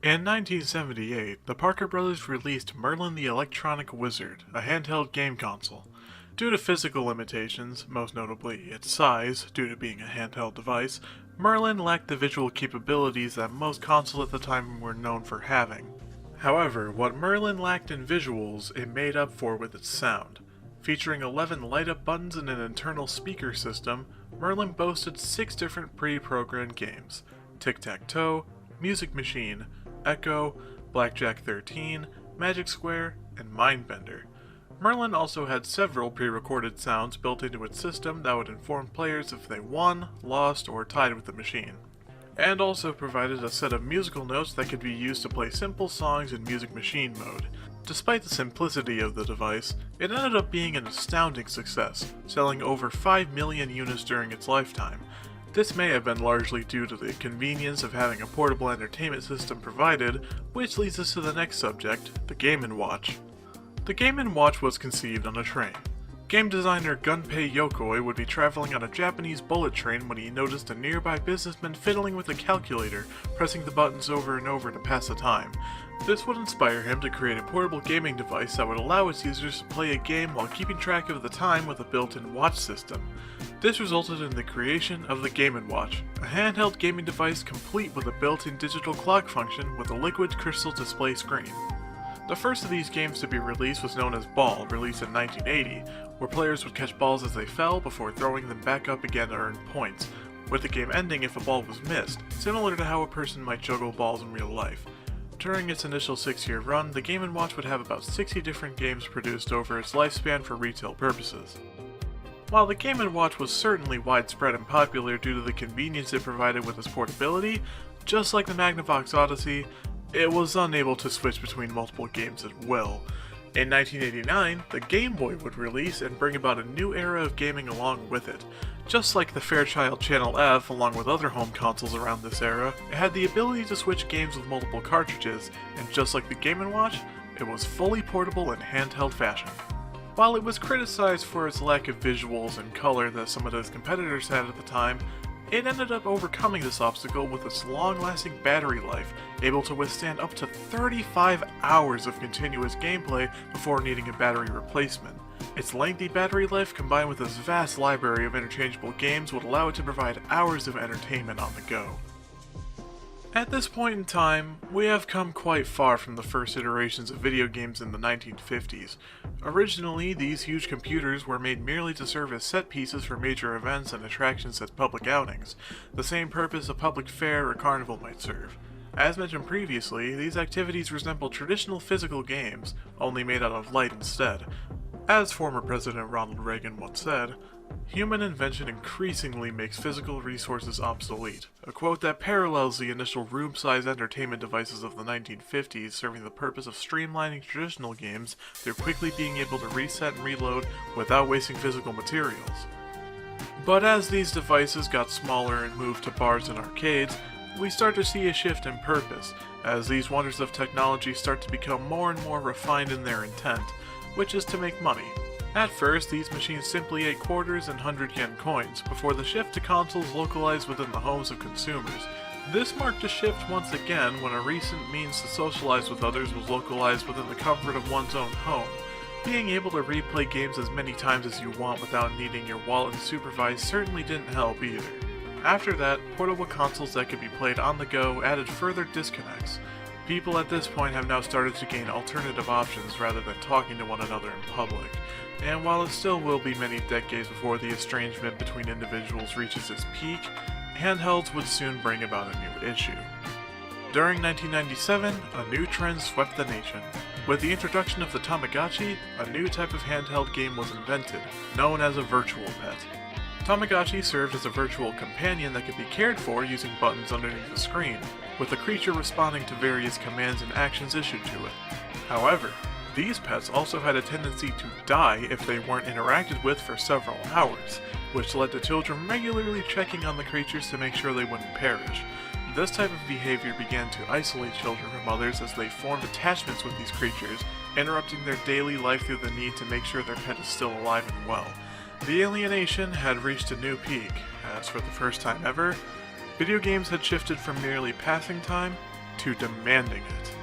In 1978, the Parker brothers released Merlin the Electronic Wizard, a handheld game console. Due to physical limitations, most notably its size, due to being a handheld device, Merlin lacked the visual capabilities that most consoles at the time were known for having. However, what Merlin lacked in visuals, it made up for with its sound. Featuring 11 light-up buttons and an internal speaker system, Merlin boasted 6 different pre-programmed games: Tic-Tac-Toe, Music Machine, Echo, Blackjack 13, Magic Square, and Mindbender. Merlin also had several pre-recorded sounds built into its system that would inform players if they won, lost, or tied with the machine, and also provided a set of musical notes that could be used to play simple songs in Music Machine mode. Despite the simplicity of the device, it ended up being an astounding success, selling over 5 million units during its lifetime. This may have been largely due to the convenience of having a portable entertainment system provided, which leads us to the next subject, the Game & Watch. The Game & Watch was conceived on a train. Game designer Gunpei Yokoi would be traveling on a Japanese bullet train when he noticed a nearby businessman fiddling with a calculator, pressing the buttons over and over to pass the time. This would inspire him to create a portable gaming device that would allow its users to play a game while keeping track of the time with a built-in watch system. This resulted in the creation of the Game & Watch, a handheld gaming device complete with a built-in digital clock function with a liquid crystal display screen. The first of these games to be released was known as Ball, released in 1980, where players would catch balls as they fell before throwing them back up again to earn points, with the game ending if a ball was missed, similar to how a person might juggle balls in real life. During its initial 6-year run, the Game & Watch would have about 60 different games produced over its lifespan for retail purposes. While the Game & Watch was certainly widespread and popular due to the convenience it provided with its portability, just like the Magnavox Odyssey, it was unable to switch between multiple games at will. In 1989, the Game Boy would release and bring about a new era of gaming along with it. Just like the Fairchild Channel F, along with other home consoles around this era, it had the ability to switch games with multiple cartridges, and just like the Game & Watch, it was fully portable in handheld fashion. While it was criticized for its lack of visuals and color that some of its competitors had at the time, it ended up overcoming this obstacle with its long-lasting battery life, able to withstand up to 35 hours of continuous gameplay before needing a battery replacement. Its lengthy battery life combined with its vast library of interchangeable games would allow it to provide hours of entertainment on the go. At this point in time, we have come quite far from the first iterations of video games in the 1950s. Originally, these huge computers were made merely to serve as set pieces for major events and attractions as public outings, the same purpose a public fair or carnival might serve. As mentioned previously, these activities resemble traditional physical games, only made out of light instead. As former President Ronald Reagan once said, "Human invention increasingly makes physical resources obsolete," a quote that parallels the initial room-sized entertainment devices of the 1950s serving the purpose of streamlining traditional games through quickly being able to reset and reload without wasting physical materials. But as these devices got smaller and moved to bars and arcades, we start to see a shift in purpose, as these wonders of technology start to become more and more refined in their intent, which is to make money. At first, these machines simply ate quarters and 100-yen coins, before the shift to consoles localized within the homes of consumers. This marked a shift once again when a recent means to socialize with others was localized within the comfort of one's own home. Being able to replay games as many times as you want without needing your wallet to supervise certainly didn't help either. After that, portable consoles that could be played on the go added further disconnects. People at this point have now started to gain alternative options rather than talking to one another in public. And while it still will be many decades before the estrangement between individuals reaches its peak, handhelds would soon bring about a new issue. During 1997, a new trend swept the nation. With the introduction of the Tamagotchi, a new type of handheld game was invented, known as a virtual pet. Tamagotchi served as a virtual companion that could be cared for using buttons underneath the screen, with the creature responding to various commands and actions issued to it. However, these pets also had a tendency to die if they weren't interacted with for several hours, which led to children regularly checking on the creatures to make sure they wouldn't perish. This type of behavior began to isolate children from others as they formed attachments with these creatures, interrupting their daily life through the need to make sure their pet is still alive and well. The alienation had reached a new peak, as for the first time ever, video games had shifted from merely passing time to to demanding it.